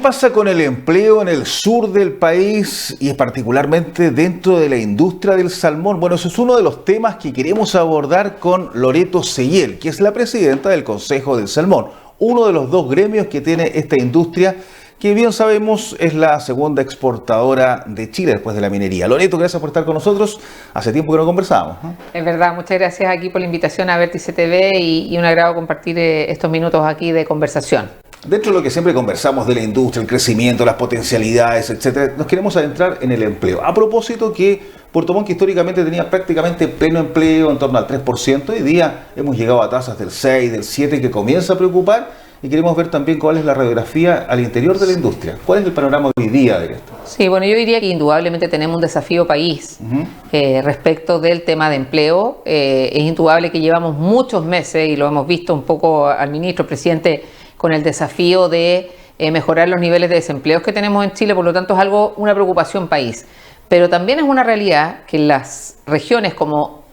pasa con el empleo en el sur del país y particularmente dentro de la industria del salmón? Bueno, eso es uno de los temas que queremos abordar con Loreto Sellel, que es la presidenta del Consejo del Salmón, uno de los dos gremios que tiene esta industria, que bien sabemos es la segunda exportadora de Chile después de la minería. Loreto, gracias por estar con nosotros. Hace tiempo que no conversábamos, ¿no? Es verdad, muchas gracias aquí por la invitación a Vértice TV y un agrado compartir estos minutos aquí de conversación. Dentro de lo que siempre conversamos de la industria, el crecimiento, las potencialidades, etcétera, nos queremos adentrar en el empleo. A propósito que Puerto Montt, que históricamente tenía prácticamente pleno empleo, en torno al 3%, hoy día hemos llegado a tasas del 6, del 7, que comienza a preocupar, y queremos ver también cuál es la radiografía al interior de la industria. ¿Cuál es el panorama hoy día de esto? Sí, bueno, yo diría que indudablemente tenemos un desafío país respecto del tema de empleo. Es indudable que llevamos muchos meses, y lo hemos visto un poco al ministro, presidente, con el desafío de mejorar los niveles de desempleo que tenemos en Chile, por lo tanto es una preocupación país. Pero también es una realidad que en las regiones como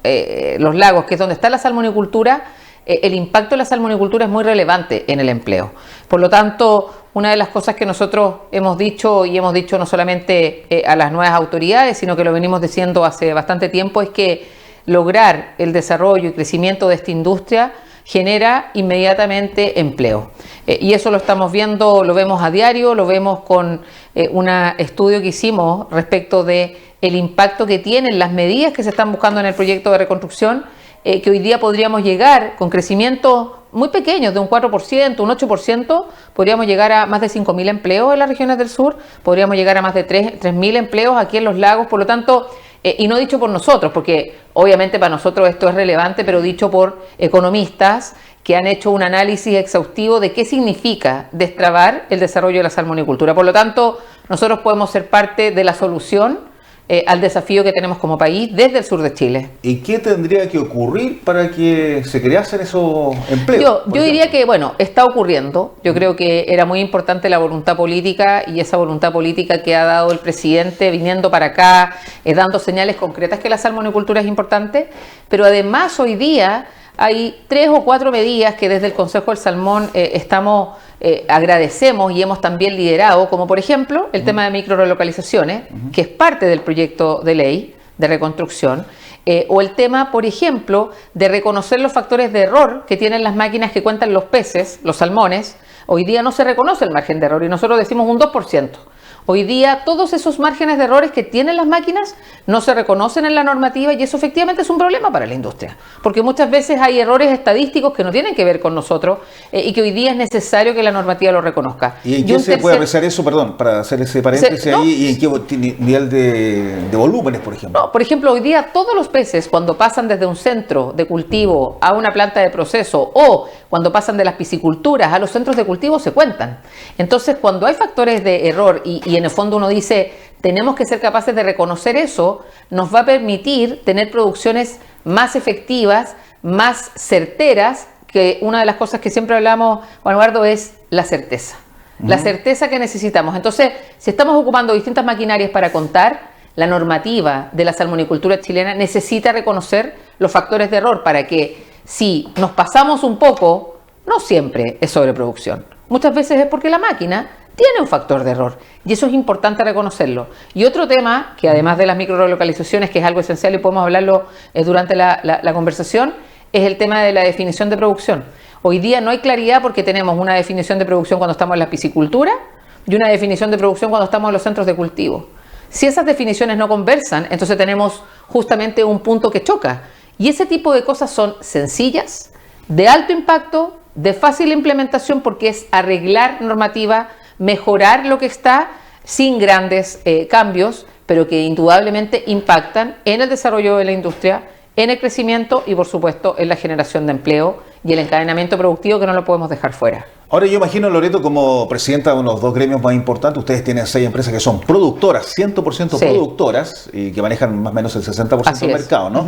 los lagos, que es donde está la salmonicultura, el impacto de la salmonicultura es muy relevante en el empleo. Por lo tanto, una de las cosas que nosotros hemos dicho, y hemos dicho no solamente a las nuevas autoridades, sino que lo venimos diciendo hace bastante tiempo, es que lograr el desarrollo y crecimiento de esta industria genera inmediatamente empleo. Y eso lo estamos viendo, lo vemos a diario, lo vemos con un estudio que hicimos respecto de el impacto que tienen las medidas que se están buscando en el proyecto de reconstrucción, que hoy día podríamos llegar con crecimientos muy pequeños, de un 4%, un 8%, podríamos llegar a más de 5.000 empleos en las regiones del sur, podríamos llegar a más de 3.000 empleos aquí en los lagos, por lo tanto, y no dicho por nosotros, porque obviamente para nosotros esto es relevante, pero dicho por economistas que han hecho un análisis exhaustivo de qué significa destrabar el desarrollo de la salmonicultura. Por lo tanto, nosotros podemos ser parte de la solución al desafío que tenemos como país desde el sur de Chile. ¿Y qué tendría que ocurrir para que se creasen esos empleos? Yo diría que, bueno, está ocurriendo. Yo creo que era muy importante la voluntad política, y esa voluntad política que ha dado el presidente viniendo para acá, dando señales concretas que la salmonicultura es importante, pero además hoy día hay 3 o 4 medidas que desde el Consejo del Salmón agradecemos y hemos también liderado, como por ejemplo el tema de microrelocalizaciones, que es parte del proyecto de ley de reconstrucción, o el tema, por ejemplo, de reconocer los factores de error que tienen las máquinas que cuentan los peces, los salmones. Hoy día no se reconoce el margen de error y nosotros decimos un 2%. Hoy día todos esos márgenes de errores que tienen las máquinas no se reconocen en la normativa, y eso efectivamente es un problema para la industria, porque muchas veces hay errores estadísticos que no tienen que ver con nosotros y que hoy día es necesario que la normativa lo reconozca. ¿Y en qué se puede apreciar eso, perdón, para hacer ese paréntesis ahí, y en qué nivel de volúmenes, por ejemplo? No, por ejemplo, hoy día todos los peces, cuando pasan desde un centro de cultivo a una planta de proceso, o cuando pasan de las pisciculturas a los centros de cultivo, se cuentan. Entonces, cuando hay factores de error y en el fondo uno dice, tenemos que ser capaces de reconocer eso, nos va a permitir tener producciones más efectivas, más certeras, que una de las cosas que siempre hablamos, Juan Eduardo, es la certeza. La certeza que necesitamos. Entonces, si estamos ocupando distintas maquinarias para contar, la normativa de la salmonicultura chilena necesita reconocer los factores de error para que, si nos pasamos un poco, no siempre es sobreproducción. Muchas veces es porque la máquina tiene un factor de error, y eso es importante reconocerlo. Y otro tema, que además de las microrelocalizaciones, que es algo esencial y podemos hablarlo durante la conversación, es el tema de la definición de producción. Hoy día no hay claridad porque tenemos una definición de producción cuando estamos en la piscicultura y una definición de producción cuando estamos en los centros de cultivo. Si esas definiciones no conversan, entonces tenemos justamente un punto que choca. Y ese tipo de cosas son sencillas, de alto impacto, de fácil implementación, porque es arreglar normativa, mejorar lo que está sin grandes cambios, pero que indudablemente impactan en el desarrollo de la industria, en el crecimiento y, por supuesto, en la generación de empleo y el encadenamiento productivo, que no lo podemos dejar fuera. Ahora yo imagino, Loreto, como presidenta de uno de los dos gremios más importantes, ustedes tienen 6 empresas que son productoras, 100% sí, productoras, y que manejan más o menos el 60% del mercado, ¿no?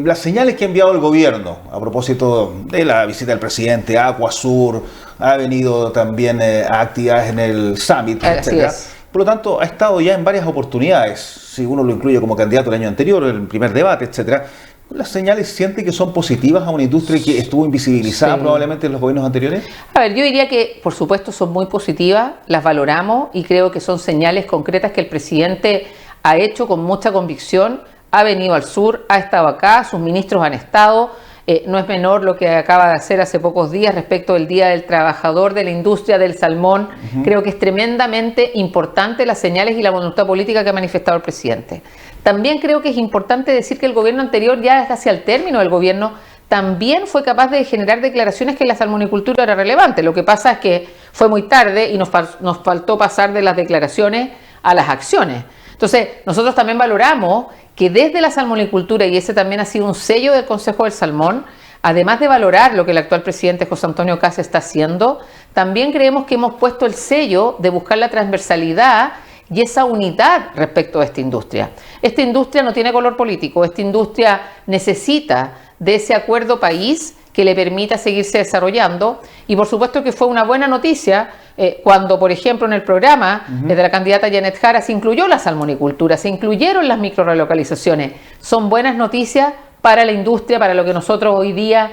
Las señales que ha enviado el gobierno a propósito de la visita del presidente a Aquasur, ha venido también a actividades en el Summit, etc. Por lo tanto, ha estado ya en varias oportunidades, si uno lo incluye como candidato el año anterior, el primer debate, etcétera. ¿Las señales siente que son positivas a una industria que estuvo invisibilizada probablemente en los gobiernos anteriores? A ver, yo diría que por supuesto son muy positivas, las valoramos y creo que son señales concretas que el presidente ha hecho con mucha convicción, ha venido al sur, ha estado acá, sus ministros han estado. No es menor lo que acaba de hacer hace pocos días respecto del Día del Trabajador de la Industria del Salmón. Creo que es tremendamente importante las señales y la voluntad política que ha manifestado el presidente. También creo que es importante decir que el gobierno anterior, ya desde hacia el término del gobierno, también fue capaz de generar declaraciones que la salmonicultura era relevante. Lo que pasa es que fue muy tarde y nos faltó pasar de las declaraciones a las acciones. Entonces, nosotros también valoramos que desde la salmonicultura, y ese también ha sido un sello del Consejo del Salmón, además de valorar lo que el actual presidente José Antonio Kast está haciendo, también creemos que hemos puesto el sello de buscar la transversalidad y esa unidad respecto a esta industria. Esta industria no tiene color político, esta industria necesita de ese acuerdo país que le permita seguirse desarrollando, y por supuesto que fue una buena noticia cuando, por ejemplo, en el programa de la candidata Janet Jara se incluyó la salmonicultura, se incluyeron las microrelocalizaciones. Son buenas noticias para la industria, para lo que nosotros hoy día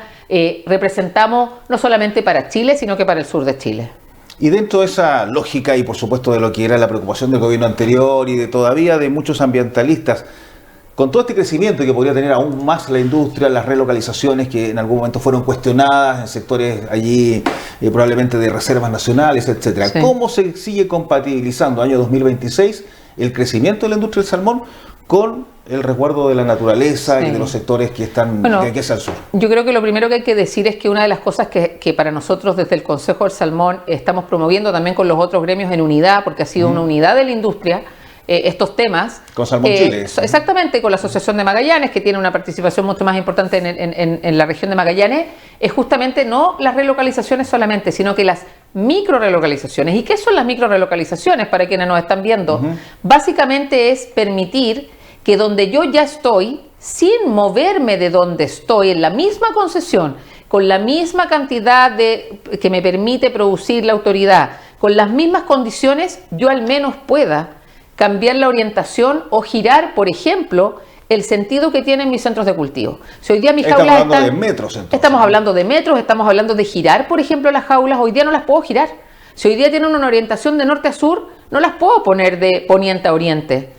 representamos, no solamente para Chile, sino que para el sur de Chile. Y dentro de esa lógica y por supuesto de lo que era la preocupación del gobierno anterior y de todavía de muchos ambientalistas, con todo este crecimiento que podría tener aún más la industria, las relocalizaciones que en algún momento fueron cuestionadas en sectores allí probablemente de reservas nacionales, etcétera. Sí. ¿Cómo se sigue compatibilizando año 2026 el crecimiento de la industria del salmón con el resguardo de la naturaleza y de los sectores que están aquí hacia el sur? Yo creo que lo primero que hay que decir es que una de las cosas que para nosotros desde el Consejo del Salmón estamos promoviendo también con los otros gremios en unidad, porque ha sido una unidad de la industria, estos temas. Con Salmón Chile. Exactamente, con la Asociación de Magallanes, que tiene una participación mucho más importante en la región de Magallanes, es justamente no las relocalizaciones solamente, sino que las microrelocalizaciones. ¿Y qué son las microrelocalizaciones para quienes nos están viendo? Básicamente es permitir que donde yo ya estoy, sin moverme de donde estoy, en la misma concesión, con la misma cantidad que me permite producir la autoridad, con las mismas condiciones, yo al menos pueda cambiar la orientación o girar, por ejemplo, el sentido que tienen mis centros de cultivo. Si hoy día mis jaulas estamos hablando de metros, entonces. Estamos hablando de metros, estamos hablando de girar, por ejemplo, las jaulas. Hoy día no las puedo girar. Si hoy día tienen una orientación de norte a sur, no las puedo poner de poniente a oriente.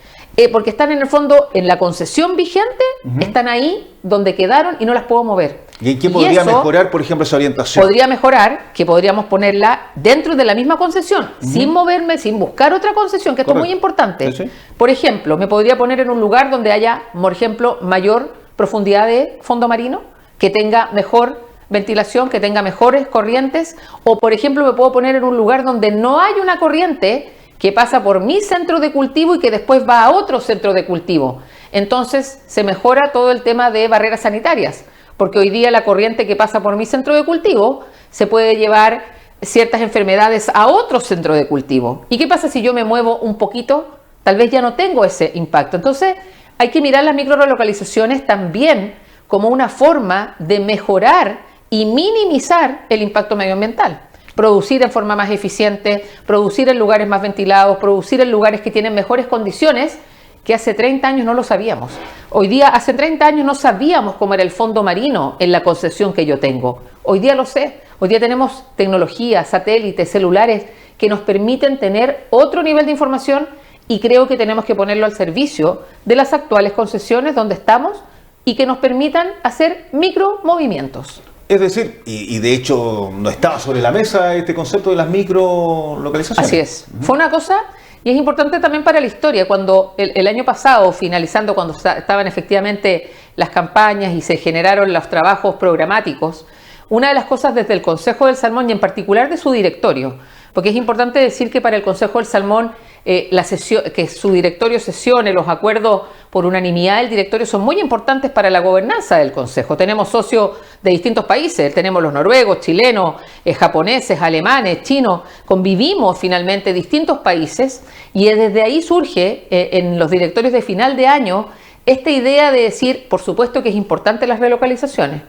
Porque están en el fondo, en la concesión vigente, están ahí donde quedaron y no las puedo mover. ¿Y en qué podría mejorar, por ejemplo, esa orientación? Podría mejorar que podríamos ponerla dentro de la misma concesión, sin moverme, sin buscar otra concesión, que esto es muy importante. Sí, sí. Por ejemplo, me podría poner en un lugar donde haya, por ejemplo, mayor profundidad de fondo marino, que tenga mejor ventilación, que tenga mejores corrientes, o por ejemplo me puedo poner en un lugar donde no hay una corriente que pasa por mi centro de cultivo y que después va a otro centro de cultivo. Entonces se mejora todo el tema de barreras sanitarias, porque hoy día la corriente que pasa por mi centro de cultivo se puede llevar ciertas enfermedades a otro centro de cultivo. ¿Y qué pasa si yo me muevo un poquito? Tal vez ya no tengo ese impacto. Entonces hay que mirar las microrelocalizaciones también como una forma de mejorar y minimizar el impacto medioambiental. Producir en forma más eficiente, producir en lugares más ventilados, producir en lugares que tienen mejores condiciones, que hace 30 años no lo sabíamos. Hoy día, hace 30 años no sabíamos cómo era el fondo marino en la concesión que yo tengo. Hoy día lo sé. Hoy día tenemos tecnología, satélites, celulares que nos permiten tener otro nivel de información, y creo que tenemos que ponerlo al servicio de las actuales concesiones donde estamos y que nos permitan hacer micromovimientos. Es decir, y de hecho no estaba sobre la mesa este concepto de las microlocalizaciones. Así es. Fue una cosa, y es importante también para la historia, cuando el año pasado, finalizando, cuando estaban efectivamente las campañas y se generaron los trabajos programáticos, una de las cosas desde el Consejo del Salmón y en particular de su directorio, porque es importante decir que para el Consejo del Salmón que su directorio sesione, los acuerdos por unanimidad del directorio son muy importantes para la gobernanza del Consejo. Tenemos socios de distintos países, tenemos los noruegos, chilenos, japoneses, alemanes, chinos, convivimos finalmente distintos países, y desde ahí surge en los directorios de final de año esta idea de decir, por supuesto que es importante las relocalizaciones,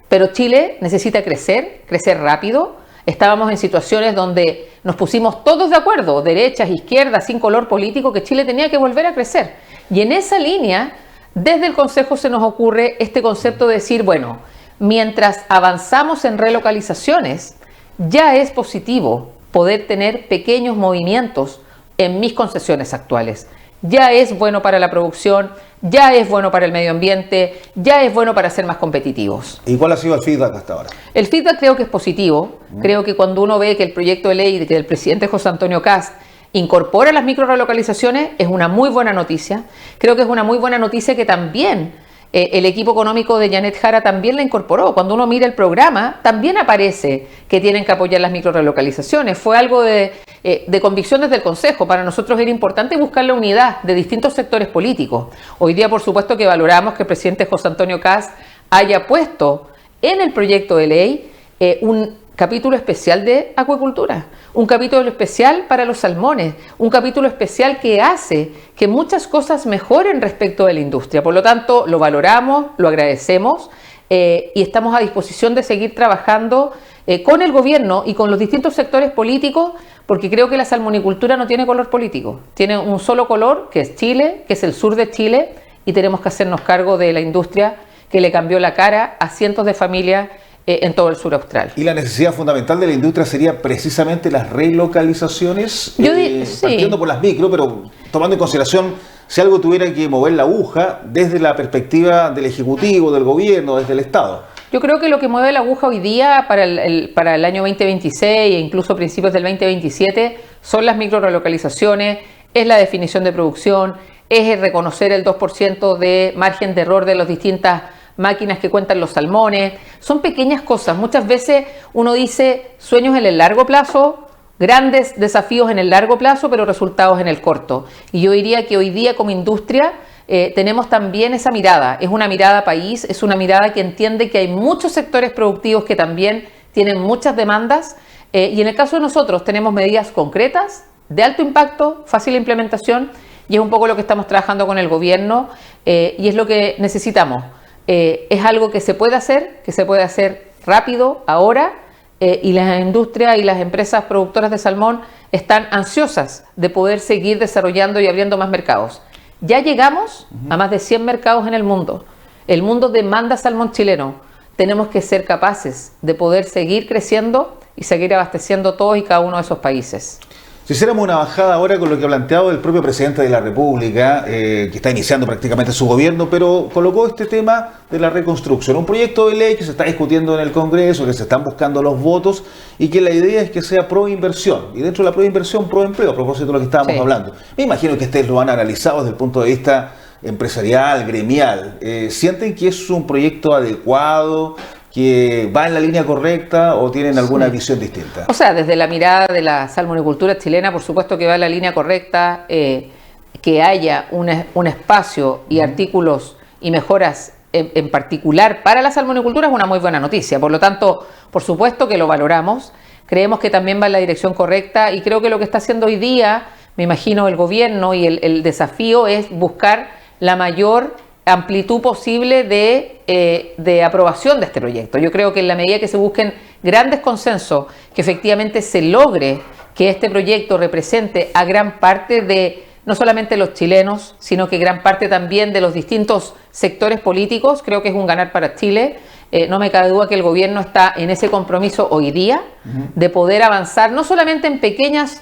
pero Chile necesita crecer rápido. Estábamos en situaciones donde nos pusimos todos de acuerdo, derechas, izquierdas, sin color político, que Chile tenía que volver a crecer. Y en esa línea desde el Consejo se nos ocurre este concepto de decir, bueno, mientras avanzamos en relocalizaciones, ya es positivo poder tener pequeños movimientos en mis concesiones actuales. Ya es bueno para la producción, ya es bueno para el medio ambiente, ya es bueno para ser más competitivos. ¿Y cuál ha sido el feedback hasta ahora? El feedback creo que es positivo. Creo que cuando uno ve que el proyecto de ley del presidente José Antonio Kast incorpora las microrelocalizaciones, es una muy buena noticia. Creo que es una muy buena noticia que también el equipo económico de Janet Jara también la incorporó. Cuando uno mira el programa, también aparece que tienen que apoyar las microrelocalizaciones. Fue algo de convicción desde el Consejo. Para nosotros era importante buscar la unidad de distintos sectores políticos. Hoy día, por supuesto, que valoramos que el presidente José Antonio Kast haya puesto en el proyecto de ley un capítulo especial de acuicultura, un capítulo especial para los salmones, un capítulo especial que hace que muchas cosas mejoren respecto de la industria. Por lo tanto, lo valoramos, lo agradecemos y estamos a disposición de seguir trabajando con el gobierno y con los distintos sectores políticos, porque creo que la salmonicultura no tiene color político, tiene un solo color, que es Chile, que es el sur de Chile, y tenemos que hacernos cargo de la industria que le cambió la cara a cientos de familias en todo el sur austral. ¿Y la necesidad fundamental de la industria sería precisamente las relocalizaciones? Sí. Partiendo por las micro, pero tomando en consideración si algo tuviera que mover la aguja desde la perspectiva del Ejecutivo, del Gobierno, desde el Estado. Yo creo que lo que mueve la aguja hoy día para el año 2026 e incluso principios del 2027 son las microrelocalizaciones, es la definición de producción, es el reconocer el 2% de margen de error de las distintas máquinas que cuentan los salmones. Son pequeñas cosas. Muchas veces uno dice sueños en el largo plazo, grandes desafíos en el largo plazo, pero resultados en el corto. Y yo diría que hoy día como industria tenemos también esa mirada. Es una mirada país, es una mirada que entiende que hay muchos sectores productivos que también tienen muchas demandas y en el caso de nosotros tenemos medidas concretas, de alto impacto, fácil implementación, y es un poco lo que estamos trabajando con el gobierno y es lo que necesitamos. Es algo que se puede hacer rápido, ahora, y las industrias y las empresas productoras de salmón están ansiosas de poder seguir desarrollando y abriendo más mercados. Ya llegamos a más de 100 mercados en el mundo. El mundo demanda salmón chileno. Tenemos que ser capaces de poder seguir creciendo y seguir abasteciendo todos y cada uno de esos países. Si hiciéramos una bajada ahora con lo que ha planteado el propio presidente de la República, que está iniciando prácticamente su gobierno, pero colocó este tema de la reconstrucción, un proyecto de ley que se está discutiendo en el Congreso, que se están buscando los votos y que la idea es que sea pro inversión y dentro de la pro inversión pro empleo, a propósito de lo que estábamos hablando. Me imagino que ustedes lo han analizado desde el punto de vista empresarial, gremial. ¿Sienten que es un proyecto adecuado, que va en la línea correcta o tienen alguna visión distinta? O sea, desde la mirada de la salmonicultura chilena, por supuesto que va en la línea correcta, que haya un espacio y artículos y mejoras en particular para la salmonicultura es una muy buena noticia. Por lo tanto, por supuesto que lo valoramos, creemos que también va en la dirección correcta y creo que lo que está haciendo hoy día, me imagino, el gobierno y el desafío es buscar la mayor amplitud posible de aprobación de este proyecto. Yo creo que en la medida que se busquen grandes consensos, que efectivamente se logre que este proyecto represente a gran parte de no solamente los chilenos, sino que gran parte también de los distintos sectores políticos, creo que es un ganar para Chile. No me cabe duda que el gobierno está en ese compromiso hoy día de poder avanzar no solamente en pequeños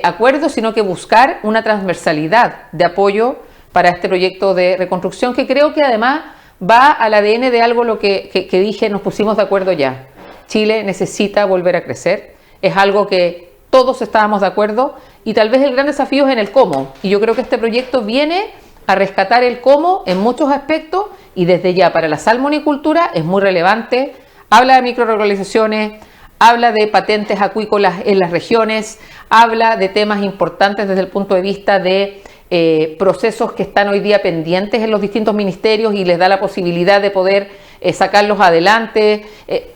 acuerdos, sino que buscar una transversalidad de apoyo para este proyecto de reconstrucción, que creo que además va al ADN de algo lo que dije, nos pusimos de acuerdo ya. Chile necesita volver a crecer, es algo que todos estábamos de acuerdo y tal vez el gran desafío es en el cómo. Y yo creo que este proyecto viene a rescatar el cómo en muchos aspectos y desde ya para la salmonicultura es muy relevante. Habla de microrregularizaciones, habla de patentes acuícolas en las regiones, habla de temas importantes desde el punto de vista de procesos que están hoy día pendientes en los distintos ministerios y les da la posibilidad de poder sacarlos adelante.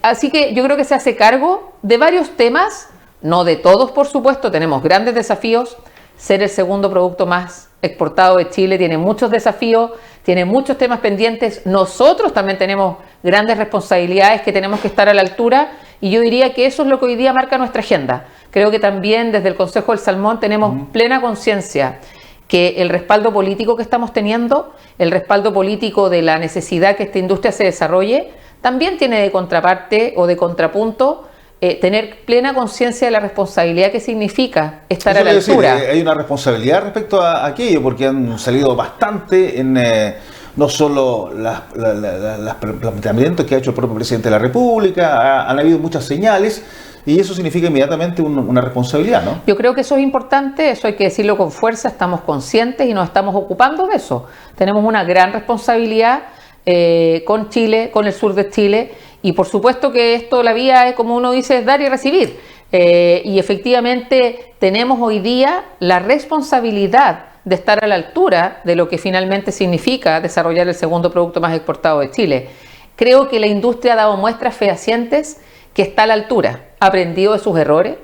Así que yo creo que se hace cargo de varios temas, no de todos por supuesto, tenemos grandes desafíos. Ser el segundo producto más exportado de Chile tiene muchos desafíos, tiene muchos temas pendientes. Nosotros también tenemos grandes responsabilidades que tenemos que estar a la altura y yo diría que eso es lo que hoy día marca nuestra agenda. Creo que también desde el Consejo del Salmón tenemos plena conciencia que el respaldo político que estamos teniendo, el respaldo político de la necesidad que esta industria se desarrolle, también tiene de contraparte o de contrapunto tener plena conciencia de la responsabilidad que significa estar a la altura. Hay una responsabilidad respecto a aquello, porque han salido bastante en no solo los planteamientos que ha hecho el propio presidente de la República, han habido muchas señales. Y eso significa inmediatamente una responsabilidad, ¿no? Yo creo que eso es importante, eso hay que decirlo con fuerza, estamos conscientes y nos estamos ocupando de eso. Tenemos una gran responsabilidad con Chile, con el sur de Chile, y por supuesto que esto, la vía es, como uno dice, es dar y recibir. Y efectivamente tenemos hoy día la responsabilidad de estar a la altura de lo que finalmente significa desarrollar el segundo producto más exportado de Chile. Creo que la industria ha dado muestras fehacientes que está a la altura, ha aprendido de sus errores,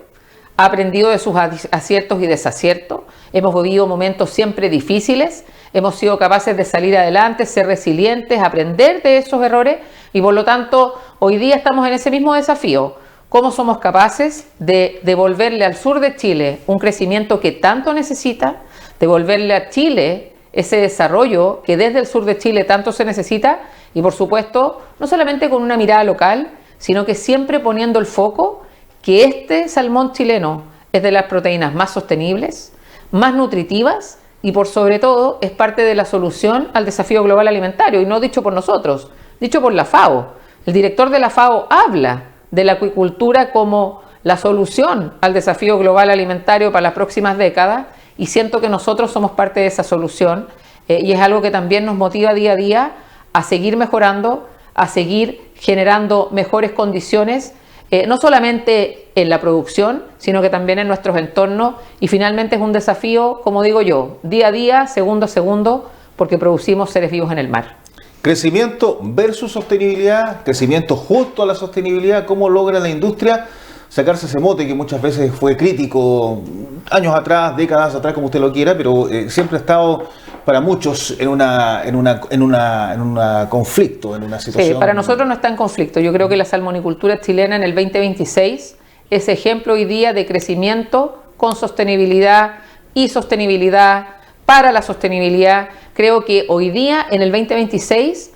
ha aprendido de sus aciertos y desaciertos, hemos vivido momentos siempre difíciles, hemos sido capaces de salir adelante, ser resilientes, aprender de esos errores y por lo tanto hoy día estamos en ese mismo desafío. ¿Cómo somos capaces de devolverle al sur de Chile un crecimiento que tanto necesita, devolverle a Chile ese desarrollo que desde el sur de Chile tanto se necesita y por supuesto no solamente con una mirada local, sino que siempre poniendo el foco que este salmón chileno es de las proteínas más sostenibles, más nutritivas y por sobre todo es parte de la solución al desafío global alimentario, y no dicho por nosotros, dicho por la FAO. El director de la FAO habla de la acuicultura como la solución al desafío global alimentario para las próximas décadas y siento que nosotros somos parte de esa solución y es algo que también nos motiva día a día a seguir mejorando, a seguir generando mejores condiciones, no solamente en la producción, sino que también en nuestros entornos. Y finalmente es un desafío, como digo yo, día a día, segundo a segundo, porque producimos seres vivos en el mar. Crecimiento versus sostenibilidad, crecimiento justo a la sostenibilidad. ¿Cómo logra la industria sacarse ese mote que muchas veces fue crítico años atrás, décadas atrás, como usted lo quiera, pero siempre ha estado para muchos en un conflicto, en una situación? Sí, para nosotros no está en conflicto. Yo creo que la salmonicultura chilena en el 2026 es ejemplo hoy día de crecimiento con sostenibilidad y sostenibilidad para la sostenibilidad. Creo que hoy día, en el 2026,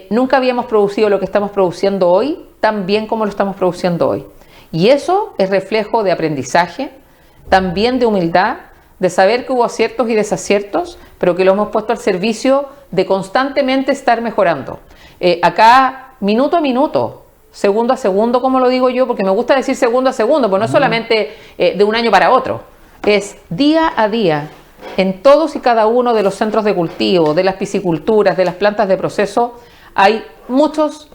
nunca habíamos producido lo que estamos produciendo hoy tan bien como lo estamos produciendo hoy. Y eso es reflejo de aprendizaje, también de humildad, de saber que hubo aciertos y desaciertos, pero que lo hemos puesto al servicio de constantemente estar mejorando. Acá, minuto a minuto, segundo a segundo, como lo digo yo, porque me gusta decir segundo a segundo, porque no es solamente de un año para otro, es día a día, en todos y cada uno de los centros de cultivo, de las pisciculturas, de las plantas de proceso, hay muchos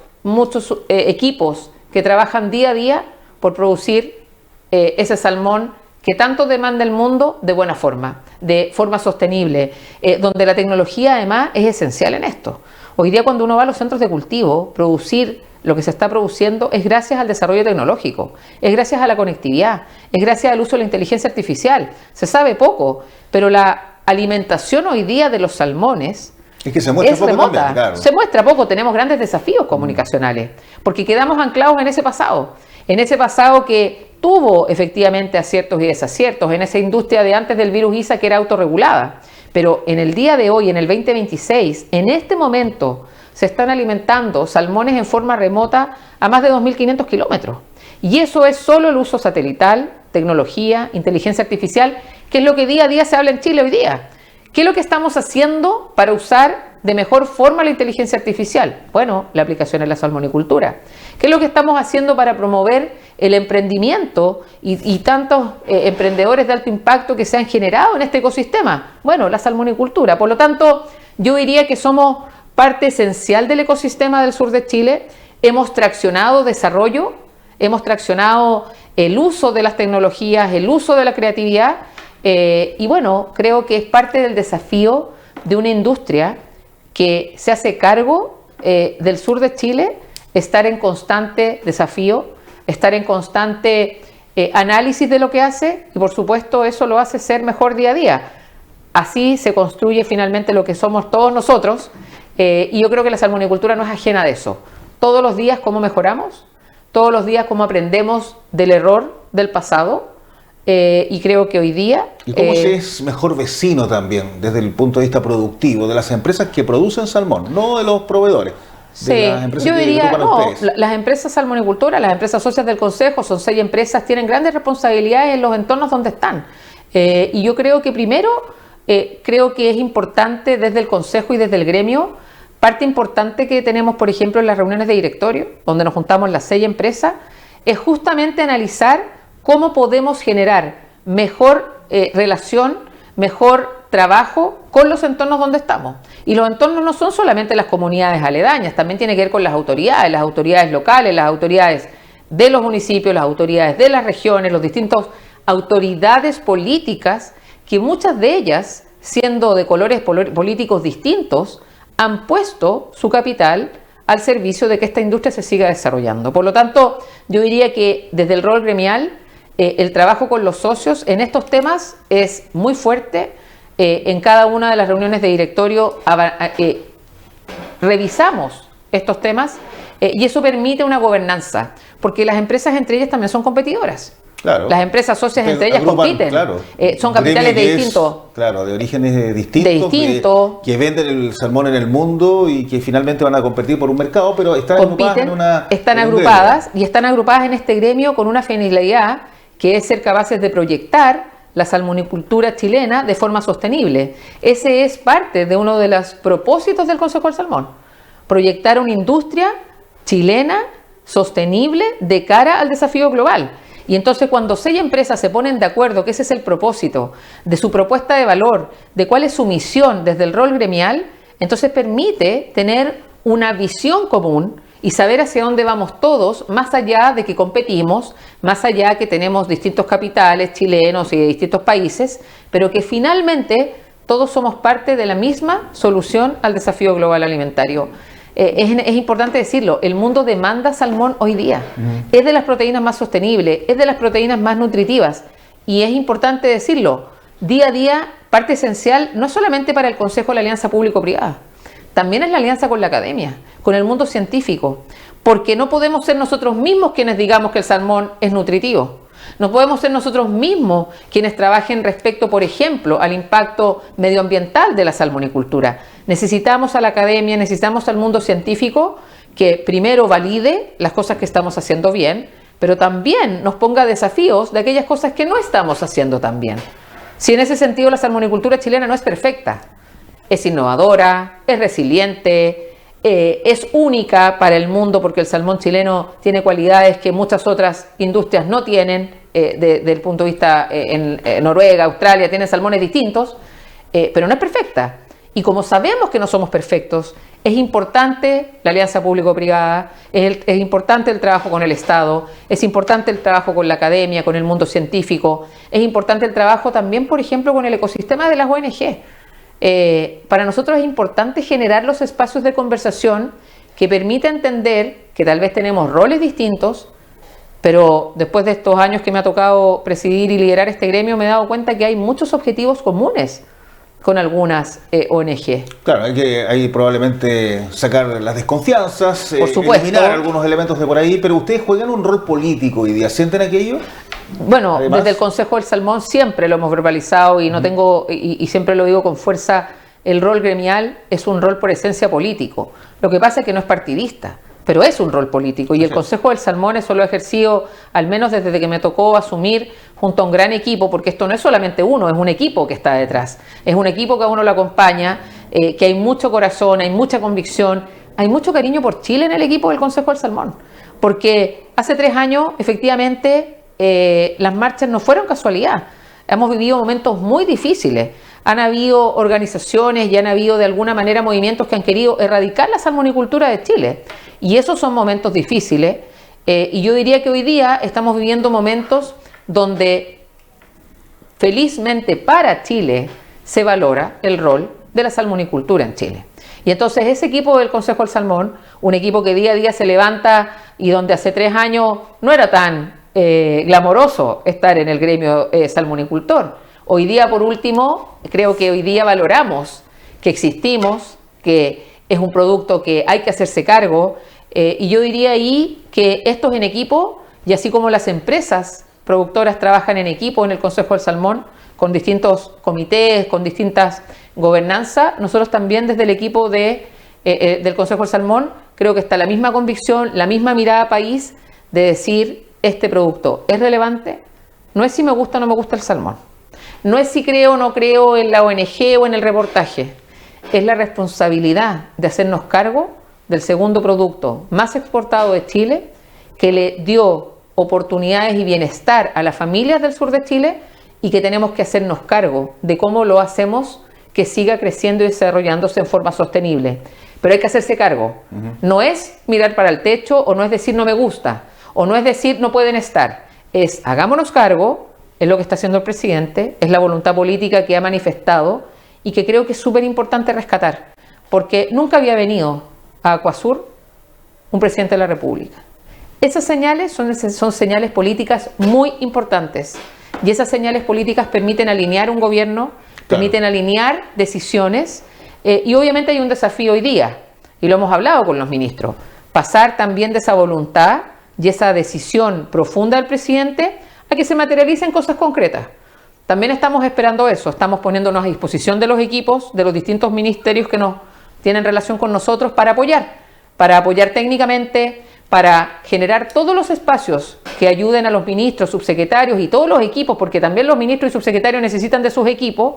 equipos que trabajan día a día por producir ese salmón que tanto demanda el mundo de buena forma, de forma sostenible, donde la tecnología además es esencial en esto. Hoy día cuando uno va a los centros de cultivo, producir lo que se está produciendo es gracias al desarrollo tecnológico, es gracias a la conectividad, es gracias al uso de la inteligencia artificial. Se sabe poco, pero la alimentación hoy día de los salmones es que se muestra poco remota. También, claro. Se muestra poco, tenemos grandes desafíos comunicacionales, porque quedamos anclados en ese pasado que tuvo efectivamente aciertos y desaciertos, en esa industria de antes del virus ISA que era autorregulada. Pero en el día de hoy, en el 2026, en este momento, se están alimentando salmones en forma remota a más de 2.500 kilómetros. Y eso es solo el uso satelital, tecnología, inteligencia artificial, que es lo que día a día se habla en Chile hoy día. ¿Qué es lo que estamos haciendo para usar de mejor forma la inteligencia artificial? Bueno, la aplicación en la salmonicultura. ¿Qué es lo que estamos haciendo para promover el emprendimiento y tantos emprendedores de alto impacto que se han generado en este ecosistema? Bueno, la salmonicultura. Por lo tanto, yo diría que somos parte esencial del ecosistema del sur de Chile. Hemos traccionado desarrollo, hemos traccionado el uso de las tecnologías, el uso de la creatividad. Y bueno, creo que es parte del desafío de una industria que se hace cargo del sur de Chile, estar en constante desafío, estar en constante análisis de lo que hace y por supuesto eso lo hace ser mejor día a día. Así se construye finalmente lo que somos todos nosotros y yo creo que la salmonicultura no es ajena de eso. Todos los días cómo mejoramos, todos los días cómo aprendemos del error del pasado, y creo que hoy día... ¿Y cómo se es mejor vecino también desde el punto de vista productivo de las empresas que producen salmón, no de los proveedores? Sí, yo diría, no, las empresas salmonicultoras, las empresas socias del Consejo, son 6 empresas, tienen grandes responsabilidades en los entornos donde están. Y yo creo que primero, creo que es importante desde el Consejo y desde el gremio, parte importante que tenemos, por ejemplo, en las reuniones de directorio, donde nos juntamos las 6 empresas, es justamente analizar cómo podemos generar mejor relación, mejor trabajo con los entornos donde estamos. Y los entornos no son solamente las comunidades aledañas, también tiene que ver con las autoridades locales, las autoridades de los municipios, las autoridades de las regiones, los distintos autoridades políticas, que muchas de ellas, siendo de colores políticos distintos, han puesto su capital al servicio de que esta industria se siga desarrollando. Por lo tanto, yo diría que desde el rol gremial, el trabajo con los socios en estos temas es muy fuerte. En cada una de las reuniones de directorio revisamos estos temas y eso permite una gobernanza, porque las empresas entre ellas también son competidoras. Claro. Las empresas socias entre ellas compiten, claro, son capitales de distintos. Claro, de orígenes distintos, que venden el salmón en el mundo y que finalmente van a competir por un mercado, pero están agrupadas y están agrupadas en este gremio con una finalidad que es ser capaces de proyectar la salmonicultura chilena de forma sostenible. Ese es parte de uno de los propósitos del Consejo del Salmón, proyectar una industria chilena sostenible de cara al desafío global. Y entonces cuando 6 empresas se ponen de acuerdo que ese es el propósito de su propuesta de valor, de cuál es su misión desde el rol gremial, entonces permite tener una visión común y saber hacia dónde vamos todos, más allá de que competimos, más allá que tenemos distintos capitales chilenos y de distintos países, pero que finalmente todos somos parte de la misma solución al desafío global alimentario. Es importante decirlo, el mundo demanda salmón hoy día. Es de las proteínas más sostenibles, es de las proteínas más nutritivas. Y es importante decirlo, día a día, parte esencial, no solamente para el Consejo de la Alianza Público-Privada, también es la alianza con la academia, con el mundo científico, porque no podemos ser nosotros mismos quienes digamos que el salmón es nutritivo. No podemos ser nosotros mismos quienes trabajen respecto, por ejemplo, al impacto medioambiental de la salmonicultura. Necesitamos a la academia, necesitamos al mundo científico que primero valide las cosas que estamos haciendo bien, pero también nos ponga desafíos de aquellas cosas que no estamos haciendo tan bien. Si en ese sentido la salmonicultura chilena no es perfecta, es innovadora, es resiliente, es única para el mundo porque el salmón chileno tiene cualidades que muchas otras industrias no tienen, desde el punto de vista en Noruega, Australia, tienen salmones distintos, pero no es perfecta. Y como sabemos que no somos perfectos, es importante la alianza público-privada, es importante el trabajo con el Estado, es importante el trabajo con la academia, con el mundo científico, es importante el trabajo también, por ejemplo, con el ecosistema de las ONG. Para nosotros es importante generar los espacios de conversación que permita entender que tal vez tenemos roles distintos, pero después de estos años que me ha tocado presidir y liderar este gremio me he dado cuenta que hay muchos objetivos comunes con algunas ONG. Claro, hay probablemente sacar las desconfianzas, por supuesto, eliminar algunos elementos de por ahí, pero ustedes juegan un rol político hoy día, ¿sienten aquello? Bueno, además, desde el Consejo del Salmón siempre lo hemos verbalizado y no tengo, y siempre lo digo con fuerza, el rol gremial es un rol por esencia político. Lo que pasa es que no es partidista, pero es un rol político y el Consejo del Salmón eso lo he ejercido al menos desde que me tocó asumir junto a un gran equipo, porque esto no es solamente uno, es un equipo que está detrás, es un equipo que a uno lo acompaña, que hay mucho corazón, hay mucha convicción, hay mucho cariño por Chile en el equipo del Consejo del Salmón, porque hace 3 años efectivamente las marchas no fueron casualidad, hemos vivido momentos muy difíciles. Han habido organizaciones y han habido de alguna manera movimientos que han querido erradicar la salmonicultura de Chile. Y esos son momentos difíciles. Y yo diría que hoy día estamos viviendo momentos donde felizmente para Chile se valora el rol de la salmonicultura en Chile. Y entonces ese equipo del Consejo del Salmón, un equipo que día a día se levanta y donde hace 3 años no era tan glamoroso estar en el gremio salmonicultor. Hoy día, por último, creo que hoy día valoramos que existimos, que es un producto que hay que hacerse cargo, y yo diría ahí que estos en equipo, y así como las empresas productoras trabajan en equipo en el Consejo del Salmón, con distintos comités, con distintas gobernanzas. Nosotros también desde el equipo del Consejo del Salmón creo que está la misma convicción, la misma mirada país de decir este producto es relevante. No es si me gusta o no me gusta el salmón, no es si creo o no creo en la ONG o en el reportaje, es la responsabilidad de hacernos cargo del segundo producto más exportado de Chile, que le dio oportunidades y bienestar a las familias del sur de Chile, y que tenemos que hacernos cargo de cómo lo hacemos que siga creciendo y desarrollándose en forma sostenible. Pero hay que hacerse cargo. No es mirar para el techo, o no es decir no me gusta, o no es decir no pueden estar. Es hagámonos cargo, es lo que está haciendo el presidente, es la voluntad política que ha manifestado y que creo que es súper importante rescatar, porque nunca había venido a Acuasur un presidente de la República. Esas señales son señales políticas muy importantes, y esas señales políticas permiten alinear un gobierno, permiten alinear decisiones, y obviamente hay un desafío hoy día, y lo hemos hablado con los ministros, pasar también de esa voluntad y esa decisión profunda del presidente a que se materialicen cosas concretas. También estamos esperando eso, estamos poniéndonos a disposición de los equipos, de los distintos ministerios que nos tienen relación con nosotros para apoyar técnicamente, para generar todos los espacios que ayuden a los ministros, subsecretarios y todos los equipos, porque también los ministros y subsecretarios necesitan de sus equipos,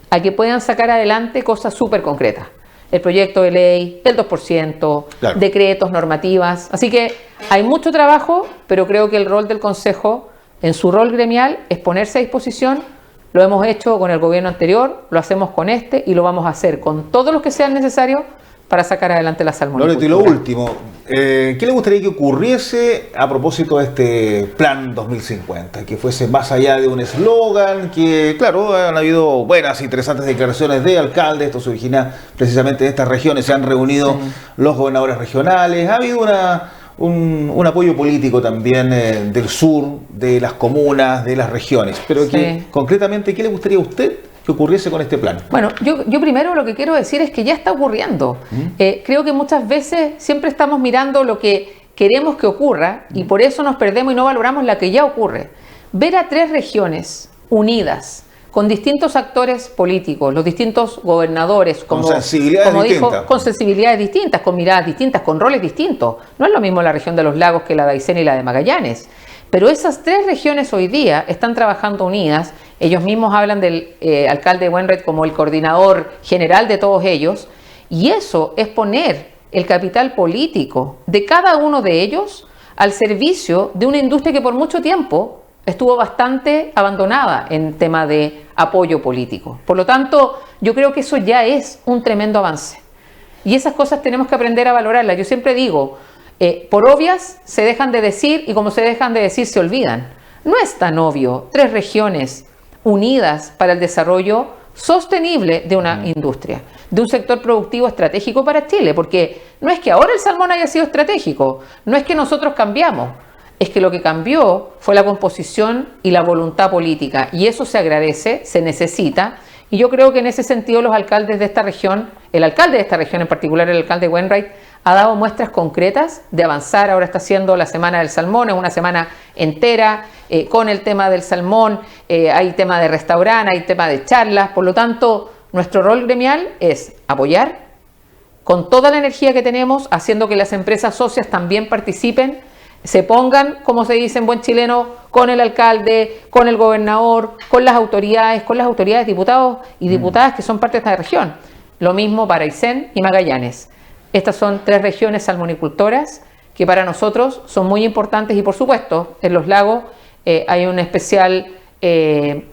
a que puedan sacar adelante cosas súper concretas. El proyecto de ley, el 2%, claro, decretos, normativas. Así que hay mucho trabajo, pero creo que el rol del Consejo, en su rol gremial, es ponerse a disposición. Lo hemos hecho con el gobierno anterior, lo hacemos con este y lo vamos a hacer con todos los que sean necesarios para sacar adelante la salmonicultura. Loreto, y lo último, ¿qué le gustaría que ocurriese a propósito de este Plan 2050? Que fuese más allá de un eslogan, que claro, han habido buenas, interesantes declaraciones de alcaldes, esto se origina precisamente de estas regiones, se han reunido los gobernadores regionales, ha habido un apoyo político también del sur, de las comunas, de las regiones, pero que concretamente, ¿qué le gustaría a usted que ocurriese con este plan? Bueno, yo primero lo que quiero decir es que ya está ocurriendo. Creo que muchas veces siempre estamos mirando lo que queremos que ocurra y por eso nos perdemos y no valoramos la que ya ocurre. Ver a 3 regiones unidas, con distintos actores políticos, los distintos gobernadores, con sensibilidades distintas. Con sensibilidades distintas, con miradas distintas, con roles distintos. No es lo mismo la región de los lagos que la de Aysén y la de Magallanes. Pero esas 3 regiones hoy día están trabajando unidas. Ellos mismos hablan del alcalde Wainwright como el coordinador general de todos ellos. Y eso es poner el capital político de cada uno de ellos al servicio de una industria que por mucho tiempo estuvo bastante abandonada en tema de apoyo político. Por lo tanto, yo creo que eso ya es un tremendo avance. Y esas cosas tenemos que aprender a valorarlas. Yo siempre digo, por obvias se dejan de decir y como se dejan de decir se olvidan. No es tan obvio 3 regiones unidas para el desarrollo sostenible de una industria, de un sector productivo estratégico para Chile, porque no es que ahora el salmón haya sido estratégico, no es que nosotros cambiamos, es que lo que cambió fue la composición y la voluntad política, y eso se agradece, se necesita, y yo creo que en ese sentido los alcaldes de esta región, el alcalde de esta región en particular, el alcalde Wainwright, ha dado muestras concretas de avanzar. Ahora está haciendo la Semana del Salmón, es una semana entera con el tema del salmón, hay tema de restaurante, hay tema de charlas, por lo tanto nuestro rol gremial es apoyar con toda la energía que tenemos, haciendo que las empresas socias también participen, se pongan, como se dice en buen chileno, con el alcalde, con el gobernador, con las autoridades, diputados y diputadas que son parte de esta región. Lo mismo para Aysén y Magallanes. Estas son 3 regiones salmonicultoras que para nosotros son muy importantes y por supuesto en los lagos hay un especial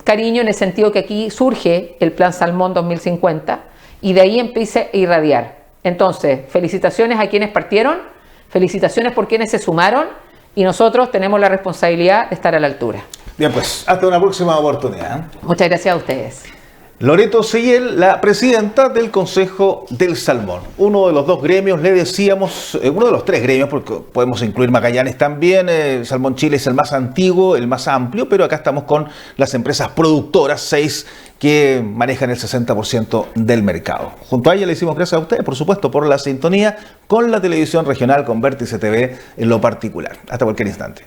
cariño en el sentido que aquí surge el Plan Salmón 2050 y de ahí empieza a irradiar. Entonces, felicitaciones a quienes partieron, felicitaciones por quienes se sumaron y nosotros tenemos la responsabilidad de estar a la altura. Bien, pues hasta una próxima oportunidad. Muchas gracias a ustedes. Loreto Seguiel, la presidenta del Consejo del Salmón. Uno de los 2 gremios, le decíamos, uno de los 3 gremios, porque podemos incluir Magallanes también. Salmón Chile es el más antiguo, el más amplio, pero acá estamos con las empresas productoras, 6 que manejan el 60% del mercado. Junto a ella le decimos gracias a ustedes, por supuesto, por la sintonía con la televisión regional, con Vértice TV en lo particular. Hasta cualquier instante.